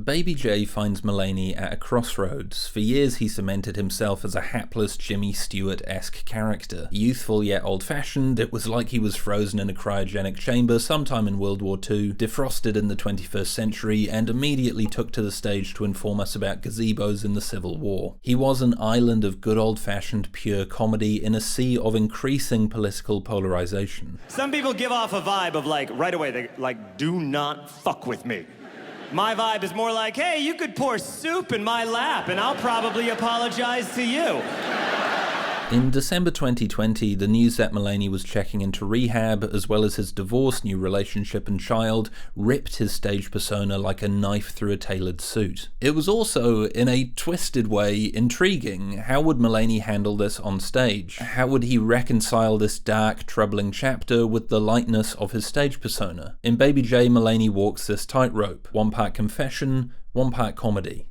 Baby J finds Mulaney at a crossroads. For years he cemented himself as a hapless Jimmy Stewart-esque character. Youthful yet old-fashioned, it was like he was frozen in a cryogenic chamber sometime in World War II, defrosted in the 21st century, and immediately took to the stage to inform us about gazebos in the Civil War. He was an island of good old-fashioned pure comedy in a sea of increasing political polarization. Some people give off a vibe of like, right away, they like, do not fuck with me. My vibe is more like, hey, you could pour soup in my lap and I'll probably apologize to you. In December 2020, the news that Mulaney was checking into rehab, as well as his divorce, new relationship and child, ripped his stage persona like a knife through a tailored suit. It was also, in a twisted way, intriguing. How would Mulaney handle this on stage? How would he reconcile this dark, troubling chapter with the lightness of his stage persona? In Baby J, Mulaney walks this tightrope, one part confession, one part comedy.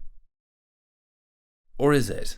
Or is it?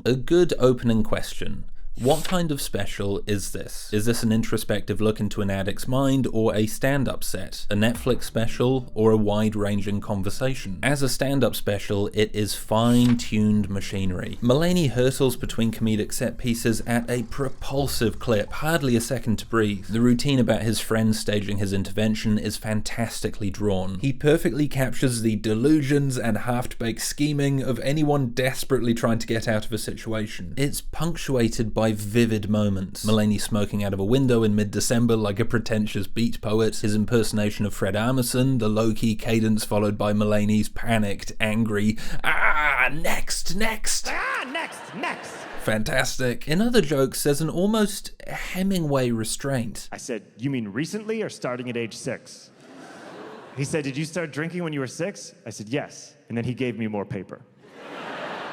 A good opening question. What kind of special is this? Is this an introspective look into an addict's mind, or a stand-up set? A Netflix special, or a wide-ranging conversation? As a stand-up special, it is fine-tuned machinery. Mulaney hurtles between comedic set pieces at a propulsive clip, hardly a second to breathe. The routine about his friends staging his intervention is fantastically drawn. He perfectly captures the delusions and half-baked scheming of anyone desperately trying to get out of a situation. It's punctuated by vivid moments. Mulaney smoking out of a window in mid-December like a pretentious beat poet, his impersonation of Fred Armisen, the low-key cadence followed by Mulaney's panicked, angry, next! Next! Fantastic. In other jokes, there's an almost Hemingway restraint. I said, you mean recently or starting at age 6? He said, did you start drinking when you were 6? I said, yes. And then he gave me more paper.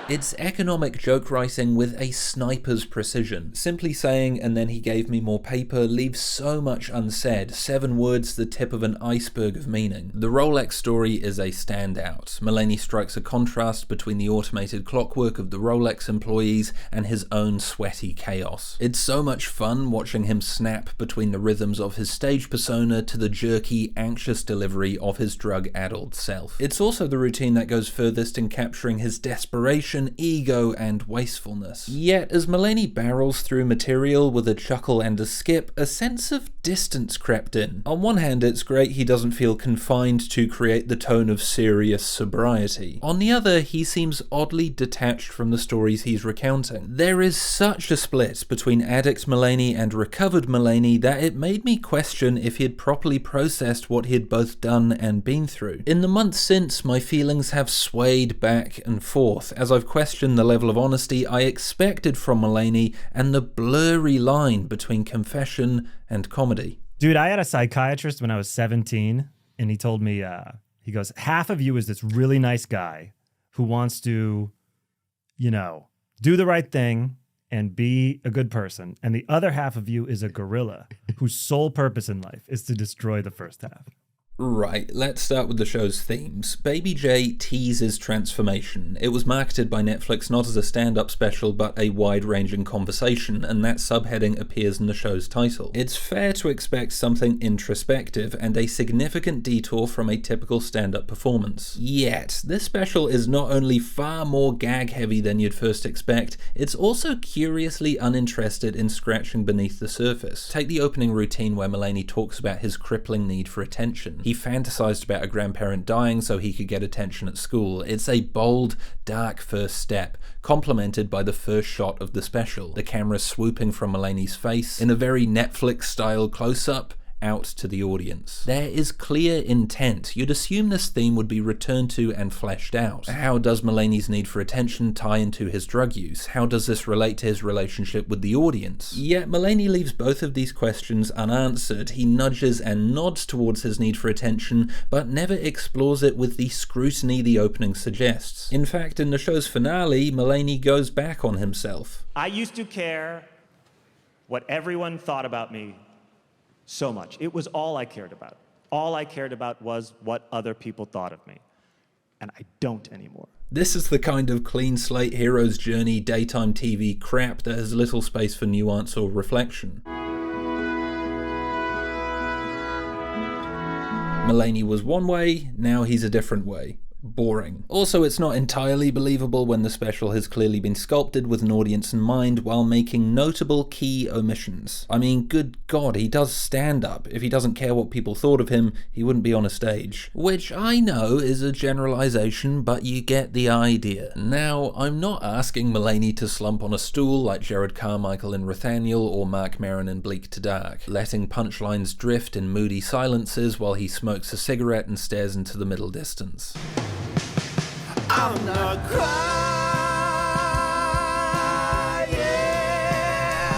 It's economic joke writing with a sniper's precision. Simply saying, and then he gave me more paper, leaves so much unsaid. 7 words, the tip of an iceberg of meaning. The Rolex story is a standout. Mulaney strikes a contrast between the automated clockwork of the Rolex employees and his own sweaty chaos. It's so much fun watching him snap between the rhythms of his stage persona to the jerky, anxious delivery of his drug-addled self. It's also the routine that goes furthest in capturing his desperation, ego, and wastefulness. Yet, as Mulaney barrels through material with a chuckle and a skip, a sense of distance crept in. On one hand, it's great he doesn't feel confined to create the tone of serious sobriety. On the other, he seems oddly detached from the stories he's recounting. There is such a split between addict Mulaney and recovered Mulaney that it made me question if he had properly processed what he had both done and been through. In the months since, my feelings have swayed back and forth as I've questioned the level of honesty I expected from Mulaney and the blurry line between confession and comedy. Dude, I had a psychiatrist when I was 17, and he told me, he goes, half of you is this really nice guy who wants to, do the right thing and be a good person. And the other half of you is a gorilla whose sole purpose in life is to destroy the first half. Right, let's start with the show's themes. Baby J teases transformation. It was marketed by Netflix not as a stand-up special, but a wide-ranging conversation, and that subheading appears in the show's title. It's fair to expect something introspective and a significant detour from a typical stand-up performance. Yet, this special is not only far more gag-heavy than you'd first expect, it's also curiously uninterested in scratching beneath the surface. Take the opening routine where Mulaney talks about his crippling need for attention. He fantasized about a grandparent dying so he could get attention at school. It's a bold, dark first step, complemented by the first shot of the special, the camera swooping from Mulaney's face in a very Netflix-style close-up out to the audience. There is clear intent. You'd assume this theme would be returned to and fleshed out. How does Mulaney's need for attention tie into his drug use? How does this relate to his relationship with the audience? Yet Mulaney leaves both of these questions unanswered. He nudges and nods towards his need for attention, but never explores it with the scrutiny the opening suggests. In fact, in the show's finale, Mulaney goes back on himself. I used to care what everyone thought about me so much. It was all I cared about. All I cared about was what other people thought of me. And I don't anymore. This is the kind of clean slate hero's journey daytime TV crap that has little space for nuance or reflection. Mulaney was one way, now he's a different way. Boring. Also, it's not entirely believable when the special has clearly been sculpted with an audience in mind while making notable key omissions. I mean, good God, he does stand-up. If he doesn't care what people thought of him, he wouldn't be on a stage. Which I know is a generalization, but you get the idea. Now, I'm not asking Mulaney to slump on a stool like Jared Carmichael in Nathaniel or Mark Maron in Bleak to Dark, letting punchlines drift in moody silences while he smokes a cigarette and stares into the middle distance. I'm not crying.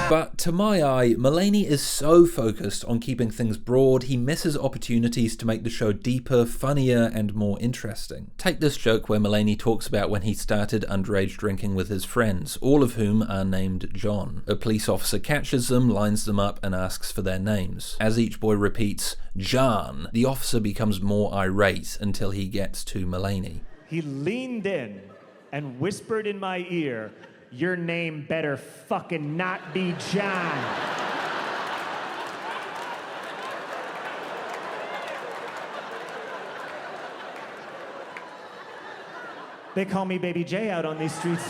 But to my eye, Mulaney is so focused on keeping things broad, he misses opportunities to make the show deeper, funnier, and more interesting. Take this joke where Mulaney talks about when he started underage drinking with his friends, all of whom are named John. A police officer catches them, lines them up, and asks for their names. As each boy repeats, John, the officer becomes more irate until he gets to Mulaney. He leaned in and whispered in my ear, "Your name better fucking not be John." They call me Baby J out on these streets.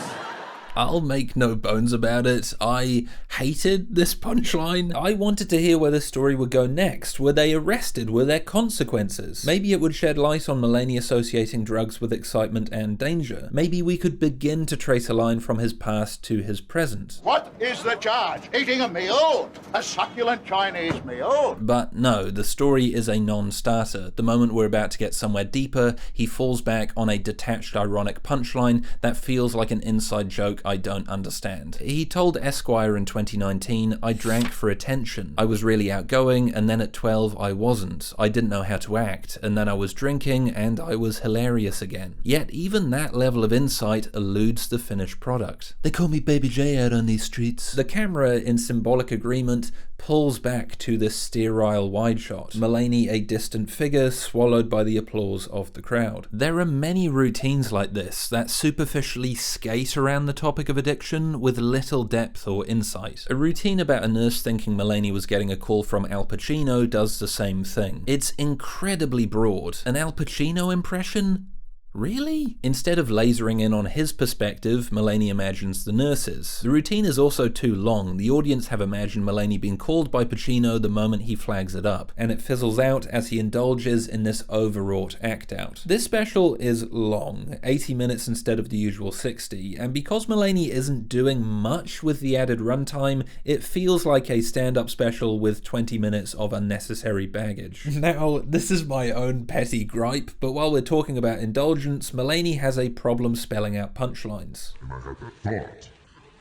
I'll make no bones about it, I hated this punchline. I wanted to hear where the story would go next. Were they arrested? Were there consequences? Maybe it would shed light on Mulaney associating drugs with excitement and danger. Maybe we could begin to trace a line from his past to his present. What is the charge? Eating a meal? A succulent Chinese meal? But no, the story is a non-starter. The moment we're about to get somewhere deeper, he falls back on a detached, ironic punchline that feels like an inside joke I don't understand. He told Esquire in 2019, "I drank for attention. I was really outgoing, and then at 12 I wasn't. I didn't know how to act, and then I was drinking, and I was hilarious again." Yet even that level of insight eludes the finished product. They call me Baby J out on these streets. The camera, in symbolic agreement, pulls back to this sterile wide shot. Mulaney a distant figure, swallowed by the applause of the crowd. There are many routines like this that superficially skate around the topic of addiction with little depth or insight. A routine about a nurse thinking Mulaney was getting a call from Al Pacino does the same thing. It's incredibly broad. An Al Pacino impression? Really? Instead of lasering in on his perspective, Mulaney imagines the nurse's. The routine is also too long. The audience have imagined Mulaney being called by Pacino the moment he flags it up, and it fizzles out as he indulges in this overwrought act-out. This special is long, 80 minutes instead of the usual 60, and because Mulaney isn't doing much with the added runtime, it feels like a stand-up special with 20 minutes of unnecessary baggage. Now, this is my own petty gripe, but while we're talking about Indulgence, Mulaney has a problem spelling out punchlines. And I had that thought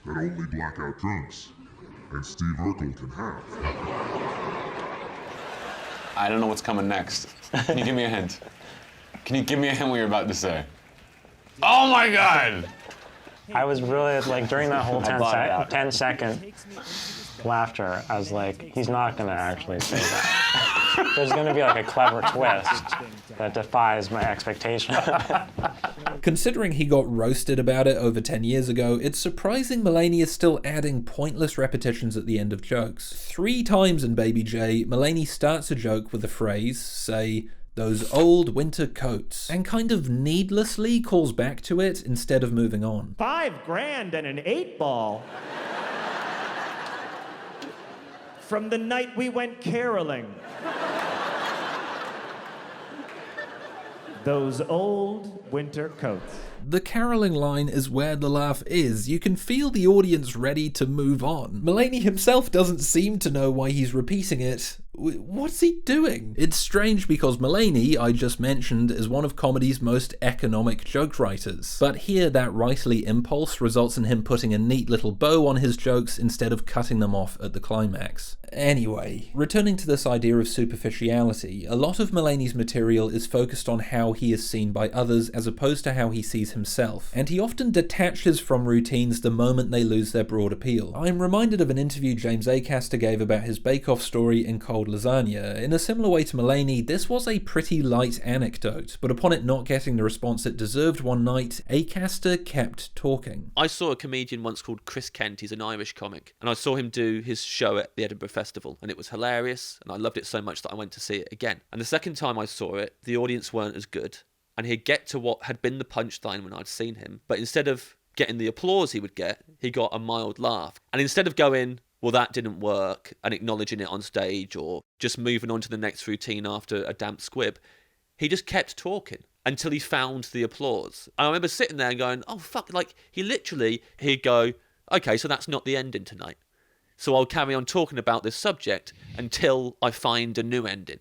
that only blackout drunks and Steve Urkel can have. I don't know what's coming next. Can you give me a hint? Can you give me a hint what you're about to say? Oh my God! I was really, like, during that whole 10-second laughter, I was like, he's not going to actually say that. There's going to be, like, a clever twist that defies my expectation. Considering he got roasted about it over 10 years ago, it's surprising Mulaney is still adding pointless repetitions at the end of jokes. 3 times in Baby J, Mulaney starts a joke with a phrase, say, "those old winter coats," and kind of needlessly calls back to it instead of moving on. $5,000 and an 8-ball. From the night we went caroling. Those old winter coats. The caroling line is where the laugh is. You can feel the audience ready to move on. Mulaney himself doesn't seem to know why he's repeating it. What's he doing? It's strange because Mulaney, I just mentioned, is one of comedy's most economic joke writers. But here that writerly impulse results in him putting a neat little bow on his jokes instead of cutting them off at the climax. Anyway, returning to this idea of superficiality, a lot of Mulaney's material is focused on how he is seen by others as opposed to how he sees himself, and he often detaches from routines the moment they lose their broad appeal. I'm reminded of an interview James Acaster gave about his bake-off story in Cold Lasagna. In a similar way to Mulaney, this was a pretty light anecdote, but upon it not getting the response it deserved one night, Acaster kept talking. I saw a comedian once called Chris Kent, he's an Irish comic, and I saw him do his show at the Edinburgh Festival festival, and it was hilarious, and I loved it so much that I went to see it again. And the second time I saw it, the audience weren't as good, and he'd get to what had been the punchline when I'd seen him, but instead of getting the applause he would get, he got a mild laugh. And instead of going, well, that didn't work, and acknowledging it on stage, or just moving on to the next routine after a damp squib, he just kept talking until he found the applause. And I remember sitting there and going, oh, fuck, like, he'd go, okay, so that's not the ending tonight. So I'll carry on talking about this subject until I find a new ending.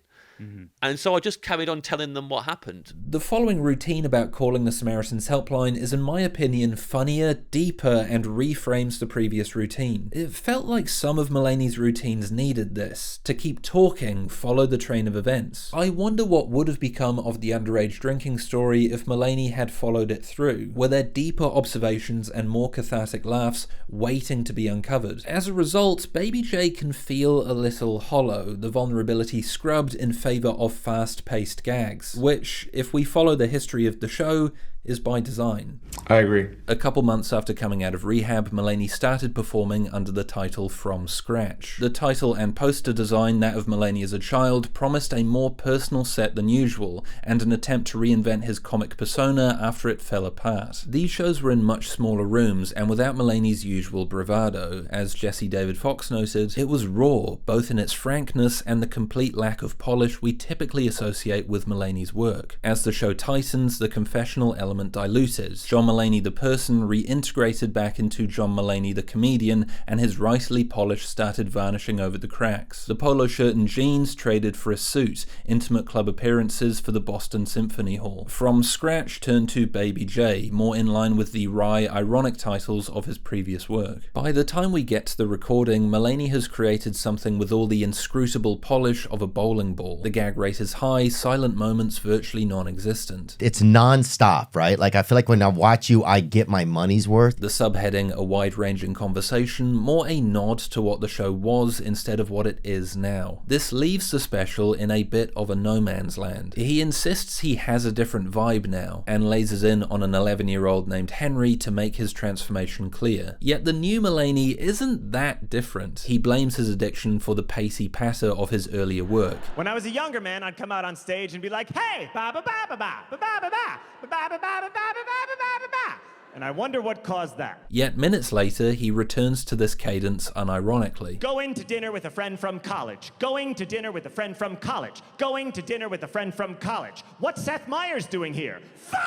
And so I just carried on telling them what happened. The following routine about calling the Samaritan's helpline is, in my opinion, funnier, deeper, and reframes the previous routine. It felt like some of Mulaney's routines needed this, to keep talking, follow the train of events. I wonder what would have become of the underage drinking story if Mulaney had followed it through. Were there deeper observations and more cathartic laughs waiting to be uncovered? As a result, Baby J can feel a little hollow, the vulnerability scrubbed in favour of fast-paced gags, which, if we follow the history of the show, is by design. I agree. A couple months after coming out of rehab, Mulaney started performing under the title From Scratch. The title and poster design, that of Mulaney as a child, promised a more personal set than usual, and an attempt to reinvent his comic persona after it fell apart. These shows were in much smaller rooms, and without Mulaney's usual bravado. As Jesse David Fox noted, it was raw, both in its frankness and the complete lack of polish we typically associate with Mulaney's work. As the show tightens, the confessional element diluted. John Mulaney the person reintegrated back into John Mulaney the comedian, and his rightly polish started varnishing over the cracks. The polo shirt and jeans traded for a suit, intimate club appearances for the Boston Symphony Hall. From Scratch turned to Baby J, more in line with the wry, ironic titles of his previous work. By the time we get to the recording, Mulaney has created something with all the inscrutable polish of a bowling ball. The gag rate is high, silent moments virtually non-existent. It's non-stop, right? Like, I feel like when I watch you, I get my money's worth. The subheading, A Wide-Ranging Conversation, more a nod to what the show was instead of what it is now. This leaves the special in a bit of a no man's land. He insists he has a different vibe now, and lasers in on an 11-year-old named Henry to make his transformation clear. Yet the new Mulaney isn't that different. He blames his addiction for the pacey patter of his earlier work. When I was a younger man, I'd come out on stage and be like, hey, ba ba ba ba ba ba ba ba ba ba ba ba ba ba ba ba ba. And I wonder what caused that. Yet minutes later, he returns to this cadence unironically. Going to dinner with a friend from college. Going to dinner with a friend from college. Going to dinner with a friend from college. What's Seth Meyers doing here? Fuck!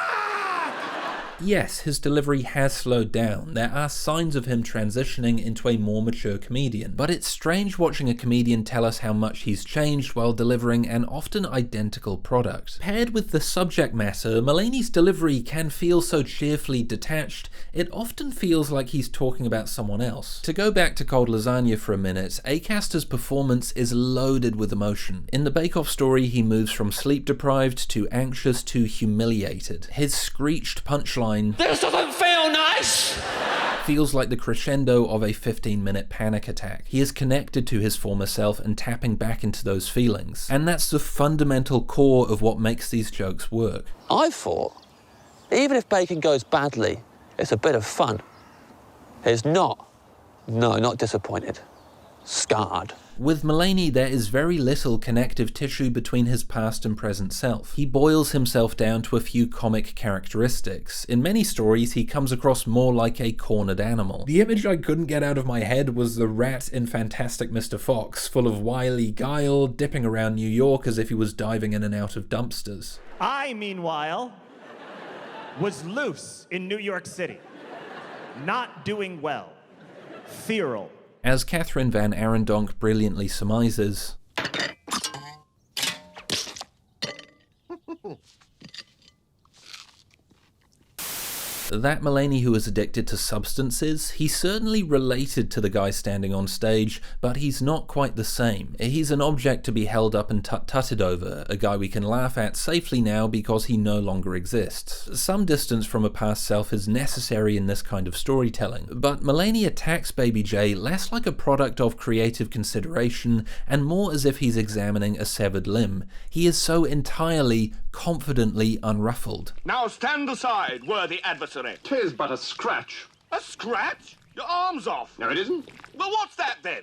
Yes, his delivery has slowed down. There are signs of him transitioning into a more mature comedian. But it's strange watching a comedian tell us how much he's changed while delivering an often identical product. Paired with the subject matter, Mulaney's delivery can feel so cheerfully detached, it often feels like he's talking about someone else. To go back to Cold Lasagna for a minute, Acaster's performance is loaded with emotion. In the Bake Off story, he moves from sleep-deprived to anxious to humiliated. His screeched punchline, "This doesn't feel nice!" feels like the crescendo of a 15-minute panic attack. He is connected to his former self and tapping back into those feelings. And that's the fundamental core of what makes these jokes work. I thought, even if bacon goes badly, it's a bit of fun. It's not. No, not disappointed. Scarred. With Mulaney, there is very little connective tissue between his past and present self. He boils himself down to a few comic characteristics. In many stories, he comes across more like a cornered animal. The image I couldn't get out of my head was the rat in Fantastic Mr. Fox, full of wily guile, dipping around New York as if he was diving in and out of dumpsters. I, meanwhile, was loose in New York City. Not doing well. Feral. As Catherine Van Arendonk brilliantly surmises, that Mulaney who is addicted to substances, he's certainly related to the guy standing on stage, but he's not quite the same. He's an object to be held up and tut-tutted over, a guy we can laugh at safely now because he no longer exists. Some distance from a past self is necessary in this kind of storytelling, but Mulaney attacks Baby J less like a product of creative consideration and more as if he's examining a severed limb. He is so entirely, confidently unruffled. Now stand aside, worthy adversary. 'Tis but a scratch. A scratch? Your arm's off. No, it isn't. Well, what's that then?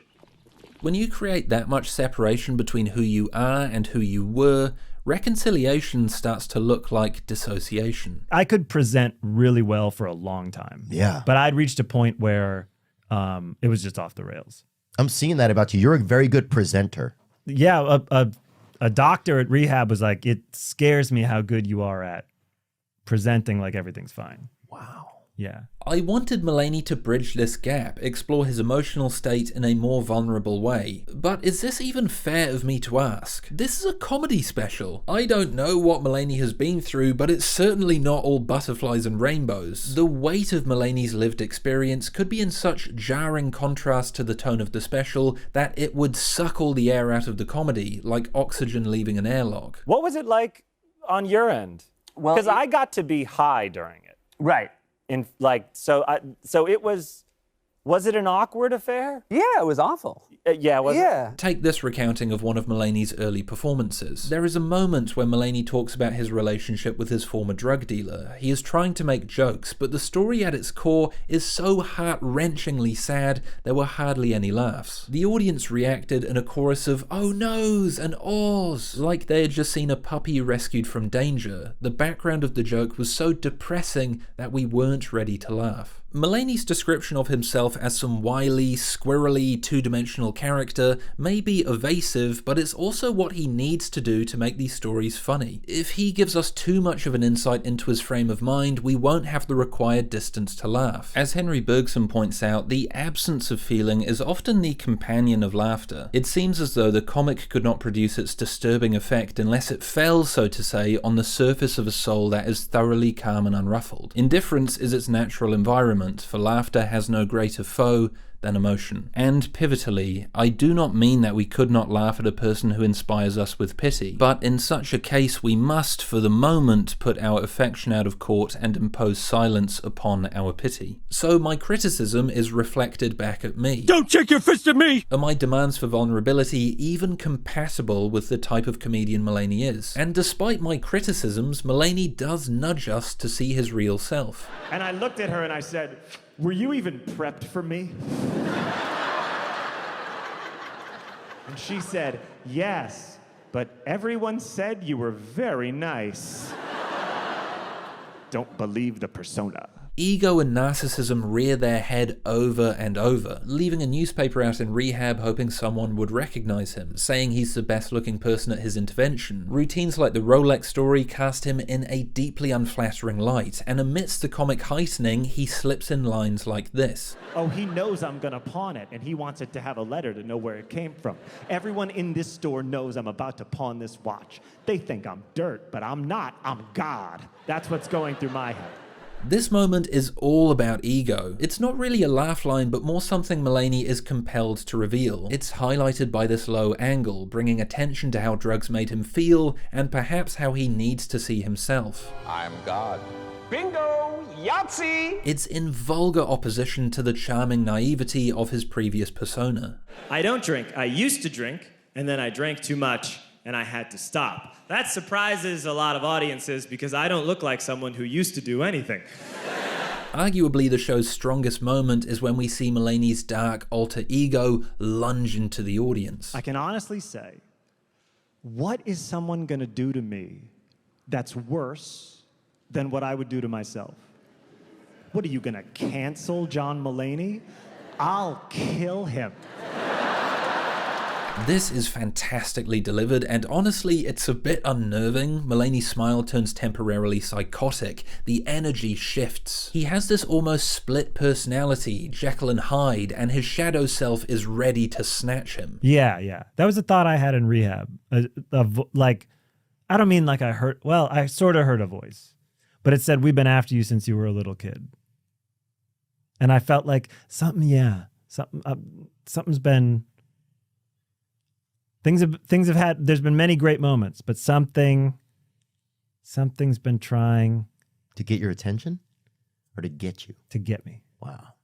When you create that much separation between who you are and who you were, reconciliation starts to look like dissociation. I could present really well for a long time. Yeah. But I'd reached a point where it was just off the rails. I'm seeing that about you. You're a very good presenter. Yeah, a doctor at rehab was like, it scares me how good you are at presenting like everything's fine. Wow. Yeah. I wanted Mulaney to bridge this gap, explore his emotional state in a more vulnerable way. But is this even fair of me to ask? This is a comedy special. I don't know what Mulaney has been through, but it's certainly not all butterflies and rainbows. The weight of Mulaney's lived experience could be in such jarring contrast to the tone of the special that it would suck all the air out of the comedy, like oxygen leaving an airlock. What was it like on your end? Well, Because I got to be high during it. right. So it was it an awkward affair? Yeah, it was awful. Yeah, was it? Yeah. Take this recounting of one of Mulaney's early performances. There is a moment where Mulaney talks about his relationship with his former drug dealer. He is trying to make jokes, but the story at its core is so heart-wrenchingly sad there were hardly any laughs. The audience reacted in a chorus of "oh no's" and "awes," like they had just seen a puppy rescued from danger. The background of the joke was so depressing that we weren't ready to laugh. Mulaney's description of himself as some wily, squirrely, two-dimensional character may be evasive, but it's also what he needs to do to make these stories funny. If he gives us too much of an insight into his frame of mind, we won't have the required distance to laugh. As Henry Bergson points out, the absence of feeling is often the companion of laughter. It seems as though the comic could not produce its disturbing effect unless it fell, so to say, on the surface of a soul that is thoroughly calm and unruffled. Indifference is its natural environment, for laughter has no greater foe than emotion. And pivotally, I do not mean that we could not laugh at a person who inspires us with pity, but in such a case we must, for the moment, put our affection out of court and impose silence upon our pity. So my criticism is reflected back at me. Don't shake your fist at me! Are my demands for vulnerability even compatible with the type of comedian Mulaney is? And despite my criticisms, Mulaney does nudge us to see his real self. And I looked at her and I said, "Were you even prepped for me?" And she said, "Yes, but everyone said you were very nice." Don't believe the persona. Ego and narcissism rear their head over and over, leaving a newspaper out in rehab hoping someone would recognize him, saying he's the best looking person at his intervention. Routines like the Rolex story cast him in a deeply unflattering light, and amidst the comic heightening, he slips in lines like this. Oh, he knows I'm gonna pawn it, and he wants it to have a letter to know where it came from. Everyone in this store knows I'm about to pawn this watch. They think I'm dirt, but I'm not. I'm God. That's what's going through my head. This moment is all about ego. It's not really a laugh line, but more something Mulaney is compelled to reveal. It's highlighted by this low angle, bringing attention to how drugs made him feel, and perhaps how he needs to see himself. I'm God. Bingo! Yahtzee! It's in vulgar opposition to the charming naivety of his previous persona. I don't drink. I used to drink, and then I drank too much, and I had to stop. That surprises a lot of audiences because I don't look like someone who used to do anything. Arguably, the show's strongest moment is when we see Mulaney's dark alter ego lunge into the audience. I can honestly say, what is someone gonna do to me that's worse than what I would do to myself? What are you gonna cancel John Mulaney? I'll kill him. This is fantastically delivered, and honestly, it's a bit unnerving. Mulaney's smile turns temporarily psychotic. The energy shifts. He has this almost split personality, Jekyll and Hyde, and his shadow self is ready to snatch him. Yeah. That was a thought I had in rehab. Like, I don't mean like I heard, well, I sort of heard a voice, but it said, "We've been after you since you were a little kid." And I felt like something's been... Things have had, there's been many great moments, but something's been trying to get your attention or to get you? To get me. Wow.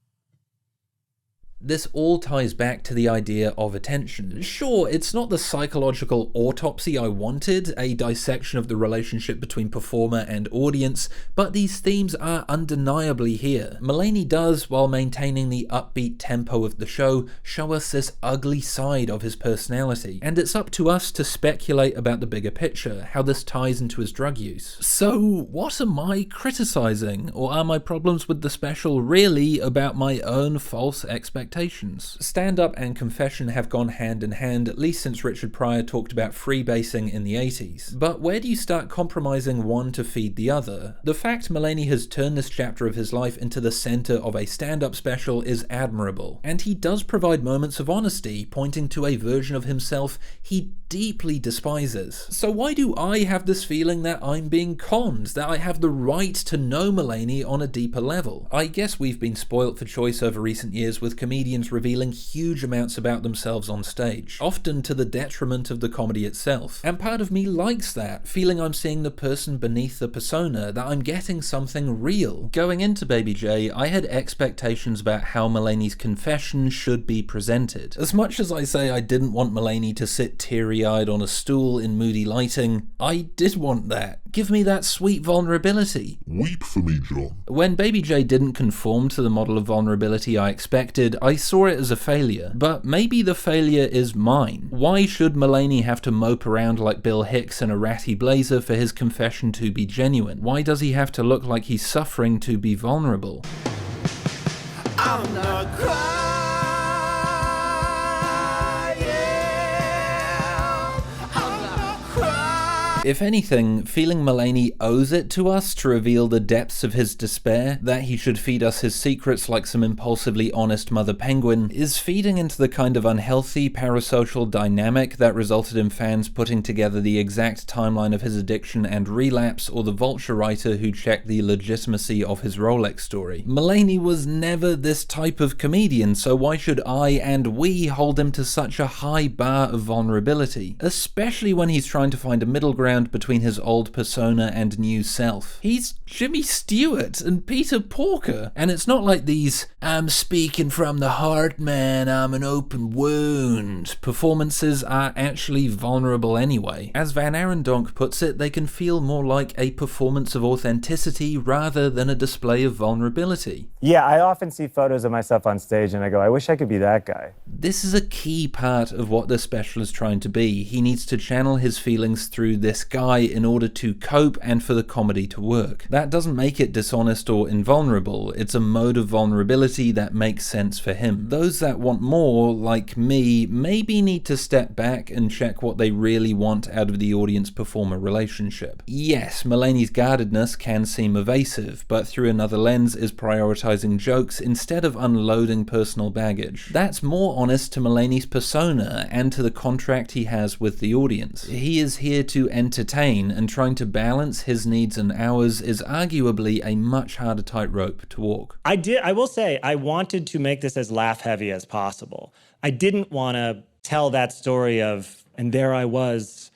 This all ties back to the idea of attention. Sure, it's not the psychological autopsy I wanted, a dissection of the relationship between performer and audience, but these themes are undeniably here. Mulaney does, while maintaining the upbeat tempo of the show, show us this ugly side of his personality, and it's up to us to speculate about the bigger picture, how this ties into his drug use. So, what am I criticizing? Or are my problems with the special really about my own false expectations? Stand-up and confession have gone hand in hand, at least since Richard Pryor talked about freebasing in the 80s. But where do you start compromising one to feed the other? The fact Mulaney has turned this chapter of his life into the center of a stand-up special is admirable, and he does provide moments of honesty, pointing to a version of himself he deeply despises. So why do I have this feeling that I'm being conned, that I have the right to know Mulaney on a deeper level? I guess we've been spoilt for choice over recent years with comedians revealing huge amounts about themselves on stage, often to the detriment of the comedy itself. And part of me likes that, feeling I'm seeing the person beneath the persona, that I'm getting something real. Going into Baby J, I had expectations about how Mulaney's confession should be presented. As much as I say I didn't want Mulaney to sit teary-eyed on a stool in moody lighting, I did want that. Give me that sweet vulnerability. Weep for me, John. When Baby J didn't conform to the model of vulnerability I expected, I saw it as a failure. But maybe the failure is mine. Why should Mulaney have to mope around like Bill Hicks in a ratty blazer for his confession to be genuine? Why does he have to look like he's suffering to be vulnerable? I'm not crying. If anything, feeling Mulaney owes it to us to reveal the depths of his despair, that he should feed us his secrets like some impulsively honest mother penguin, is feeding into the kind of unhealthy parasocial dynamic that resulted in fans putting together the exact timeline of his addiction and relapse, or the Vulture writer who checked the legitimacy of his Rolex story. Mulaney was never this type of comedian, so why should I and we hold him to such a high bar of vulnerability? Especially when he's trying to find a middle ground between his old persona and new self. He's Jimmy Stewart and Peter Porker, and it's not like these "I'm speaking from the heart, man, I'm an open wound" performances are actually vulnerable anyway. As Van Arendonk puts it, they can feel more like a performance of authenticity rather than a display of vulnerability. Yeah, I often see photos of myself on stage and I go, I wish I could be that guy. This is a key part of what the special is trying to be. He needs to channel his feelings through this guy in order to cope and for the comedy to work. That doesn't make it dishonest or invulnerable. It's a mode of vulnerability that makes sense for him. Those that want more, like me, maybe need to step back and check what they really want out of the audience-performer relationship. Yes, Mulaney's guardedness can seem evasive, but through another lens is prioritizing jokes instead of unloading personal baggage. That's more honest to Mulaney's persona and to the contract he has with the audience. He is here to entertain, and trying to balance his needs and ours is arguably a much harder tightrope to walk. I will say, I wanted to make this as laugh-heavy as possible. I didn't want to tell that story of, and there I was,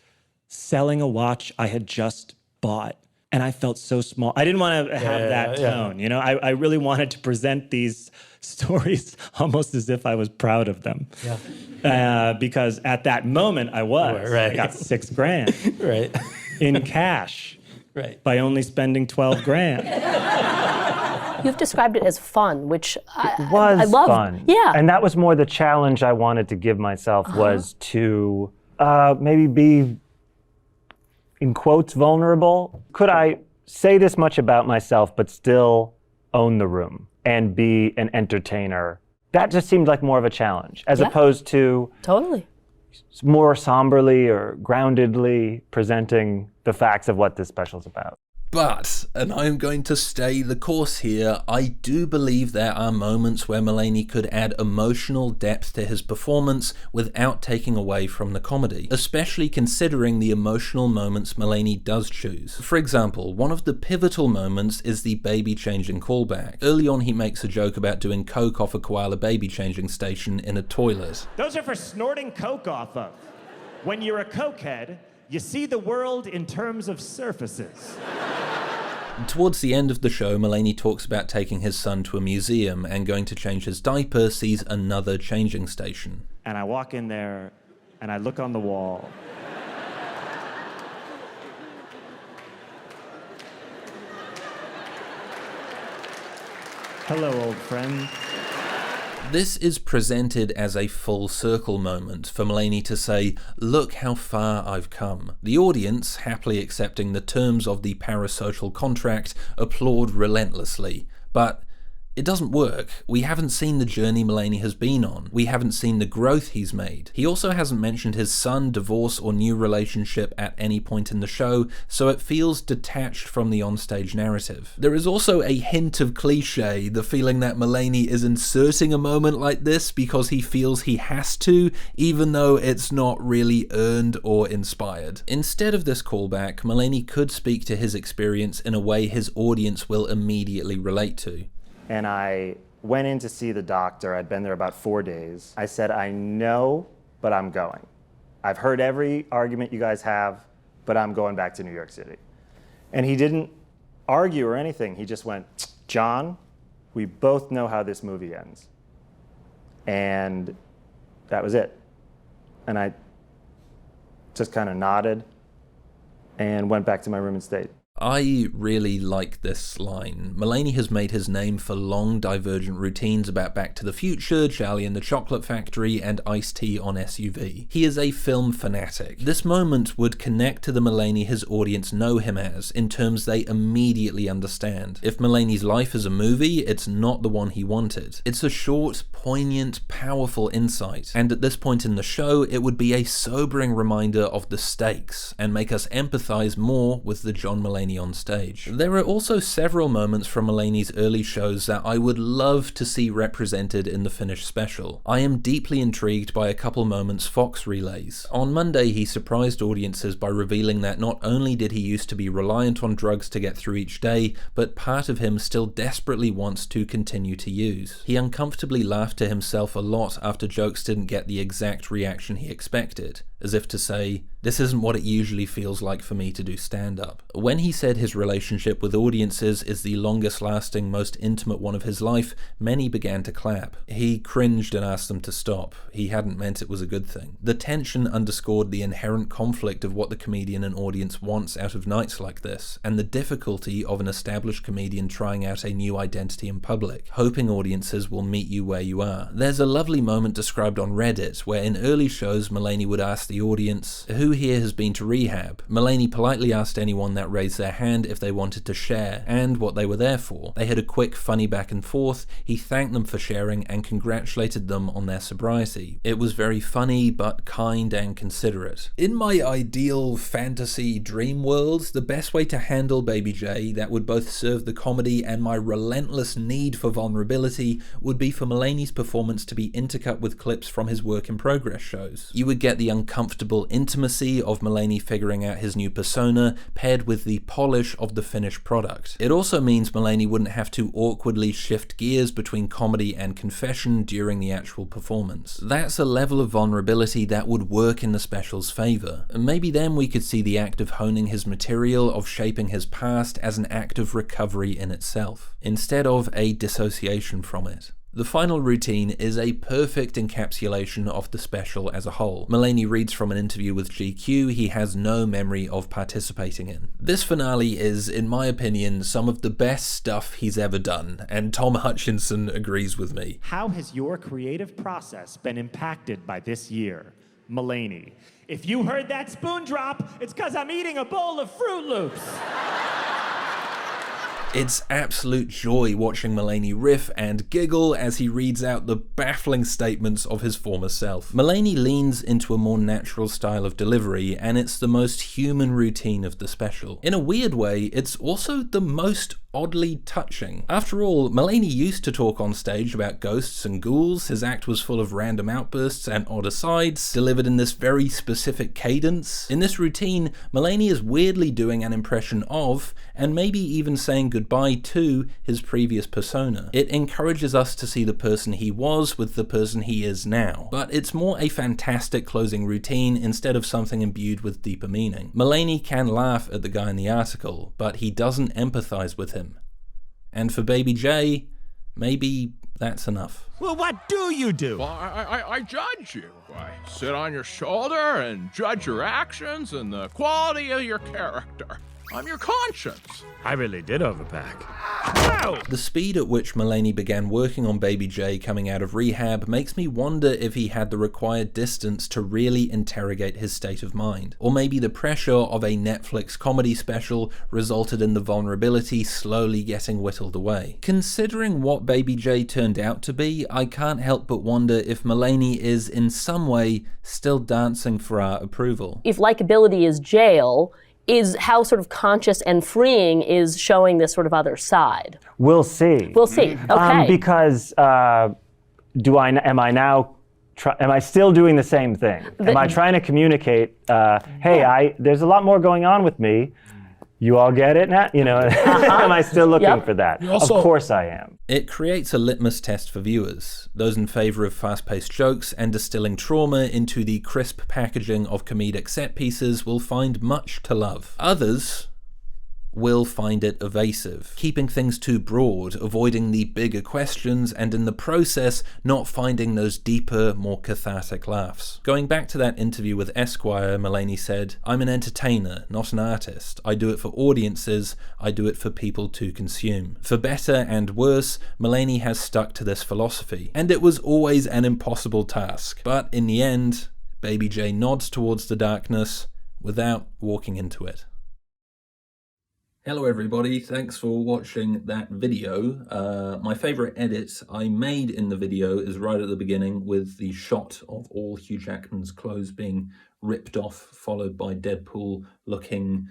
selling a watch I had just bought, and I felt so small. I didn't want to have that tone, you know? I really wanted to present these stories almost as if I was proud of them. Because at that moment I was. Right. I got $6,000 Right. in cash. Right. By only spending $12,000. You've described it as fun, which It was I love. fun. Yeah. And that was more the challenge I wanted to give myself was to maybe be, in quotes, vulnerable. Could I say this much about myself but still own the room and be an entertainer? That just seemed like more of a challenge, as opposed to totally more somberly or groundedly presenting the facts of what this special's about. But, and I'm going to stay the course here, I do believe there are moments where Mulaney could add emotional depth to his performance without taking away from the comedy, especially considering the emotional moments Mulaney does choose. For example, one of the pivotal moments is the baby changing callback. Early on he makes a joke about doing coke off a koala baby changing station in a toilet. Those are for snorting coke off of. When you're a cokehead, you see the world in terms of surfaces. Towards the end of the show, Mulaney talks about taking his son to a museum and going to change his diaper, sees another changing station. And I walk in there and I look on the wall. Hello, old friend. This is presented as a full circle moment for Mulaney to say, look how far I've come. The audience, happily accepting the terms of the parasocial contract, applaud relentlessly. But it doesn't work. We haven't seen the journey Mulaney has been on. We haven't seen the growth he's made. He also hasn't mentioned his son, divorce, or new relationship at any point in the show, so it feels detached from the onstage narrative. There is also a hint of cliche, the feeling that Mulaney is inserting a moment like this because he feels he has to, even though it's not really earned or inspired. Instead of this callback, Mulaney could speak to his experience in a way his audience will immediately relate to. And I went in to see the doctor. I'd been there about 4 days. I said, I know, but I'm going. I've heard every argument you guys have, but I'm going back to New York City. And he didn't argue or anything. He just went, John, we both know how this movie ends. And that was it. And I just kind of nodded and went back to my room and stayed. I really like this line. Mulaney has made his name for long divergent routines about Back to the Future, Charlie and the Chocolate Factory, and Ice-T on SUV. He is a film fanatic. This moment would connect to the Mulaney his audience know him as, in terms they immediately understand. If Mulaney's life is a movie, it's not the one he wanted. It's a short, poignant, powerful insight, and at this point in the show, it would be a sobering reminder of the stakes, and make us empathize more with the John Mulaney on stage. There are also several moments from Mulaney's early shows that I would love to see represented in the finished special. I am deeply intrigued by a couple moments Fox relays. On Monday, he surprised audiences by revealing that not only did he used to be reliant on drugs to get through each day, but part of him still desperately wants to continue to use. He uncomfortably laughed to himself a lot after jokes didn't get the exact reaction he expected, as if to say, this isn't what it usually feels like for me to do stand-up. When he said his relationship with audiences is the longest lasting, most intimate one of his life, many began to clap. He cringed and asked them to stop. He hadn't meant it was a good thing. The tension underscored the inherent conflict of what the comedian and audience wants out of nights like this, and the difficulty of an established comedian trying out a new identity in public, hoping audiences will meet you where you are. There's a lovely moment described on Reddit where in early shows Mulaney would ask the audience, who here has been to rehab? Mulaney politely asked anyone that raised their hand if they wanted to share, and what they were there for. They had a quick, funny back and forth. He thanked them for sharing and congratulated them on their sobriety. It was very funny, but kind and considerate. In my ideal fantasy dream world, the best way to handle Baby J that would both serve the comedy and my relentless need for vulnerability would be for Mulaney's performance to be intercut with clips from his work in progress shows. You would get the uncomfortable intimacy of Mulaney figuring out his new persona, paired with the polish of the finished product. It also means Mulaney wouldn't have to awkwardly shift gears between comedy and confession during the actual performance. That's a level of vulnerability that would work in the special's favor. Maybe then we could see the act of honing his material, of shaping his past, as an act of recovery in itself, instead of a dissociation from it. The final routine is a perfect encapsulation of the special as a whole. Mulaney reads from an interview with GQ he has no memory of participating in. This finale is, in my opinion, some of the best stuff he's ever done, and Tom Hutchinson agrees with me. How has your creative process been impacted by this year? Mulaney. If you heard that spoon drop, it's because I'm eating a bowl of Fruit Loops. It's absolute joy watching Mulaney riff and giggle as he reads out the baffling statements of his former self. Mulaney leans into a more natural style of delivery, and it's the most human routine of the special. In a weird way, it's also the most oddly touching. After all, Mulaney used to talk on stage about ghosts and ghouls. His act was full of random outbursts and odd asides, delivered in this very specific cadence. In this routine, Mulaney is weirdly doing an impression of, and maybe even saying goodbye goodbye to his previous persona. It encourages us to see the person he was with the person he is now. But it's more a fantastic closing routine instead of something imbued with deeper meaning. Mulaney can laugh at the guy in the article, but he doesn't empathize with him. And for Baby J, maybe that's enough. Well, what do you do? Well, I judge you. I sit on your shoulder and judge your actions and the quality of your character. I'm your conscience. I really did overpack. Ow! The speed at which Mulaney began working on Baby J coming out of rehab makes me wonder if he had the required distance to really interrogate his state of mind. Or maybe the pressure of a Netflix comedy special resulted in the vulnerability slowly getting whittled away. Considering what Baby J turned out to be, I can't help but wonder if Mulaney is in some way still dancing for our approval. If likability is jail, is how sort of conscious and freeing is showing this sort of other side. We'll see. We'll see. Okay. Because am I still doing the same thing? Am I trying to communicate? There's a lot more going on with me. You all get it now? Am I still looking for that? Of course I am. It creates a litmus test for viewers, those in favor of fast-paced jokes and distilling trauma into the crisp packaging of comedic set pieces will find much to love. Others will find it evasive, keeping things too broad, avoiding the bigger questions, and in the process not finding those deeper, more cathartic laughs. Going back to that interview with Esquire, Mulaney said, "I'm an entertainer, not an artist. I do it for audiences, I do it for people to consume." For better and worse, Mulaney has stuck to this philosophy, and it was always an impossible task. But in the end, Baby J nods towards the darkness without walking into it. Hello everybody, thanks for watching that video. My favourite edit I made in the video is right at the beginning with the shot of all Hugh Jackman's clothes being ripped off, followed by Deadpool looking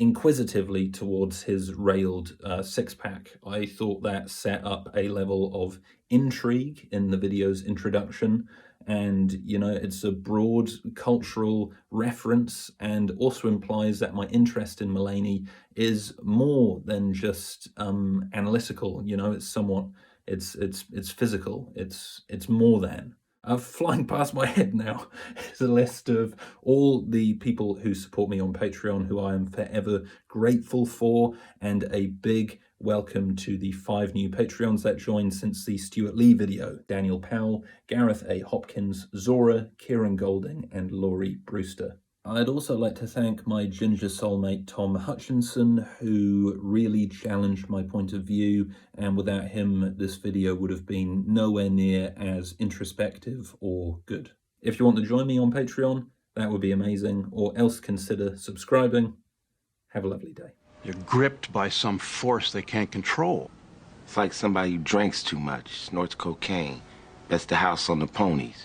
inquisitively towards his railed six-pack. I thought that set up a level of intrigue in the video's introduction, and it's a broad cultural reference and also implies that my interest in Mulaney is more than just analytical. It's physical, it's more than. Flying past my head now is a list of all the people who support me on Patreon, who I am forever grateful for, and a big welcome to the 5 new Patreons that joined since the Stuart Lee video: Daniel Powell, Gareth A. Hopkins, Zora, Kieran Golding, and Laurie Brewster. I'd also like to thank my ginger soulmate Tom Hutchinson, who really challenged my point of view, and without him this video would have been nowhere near as introspective or good. If you want to join me on Patreon, that would be amazing, or else consider subscribing. Have a lovely day. You're gripped by some force they can't control. It's like somebody who drinks too much, snorts cocaine, bets the house on the ponies.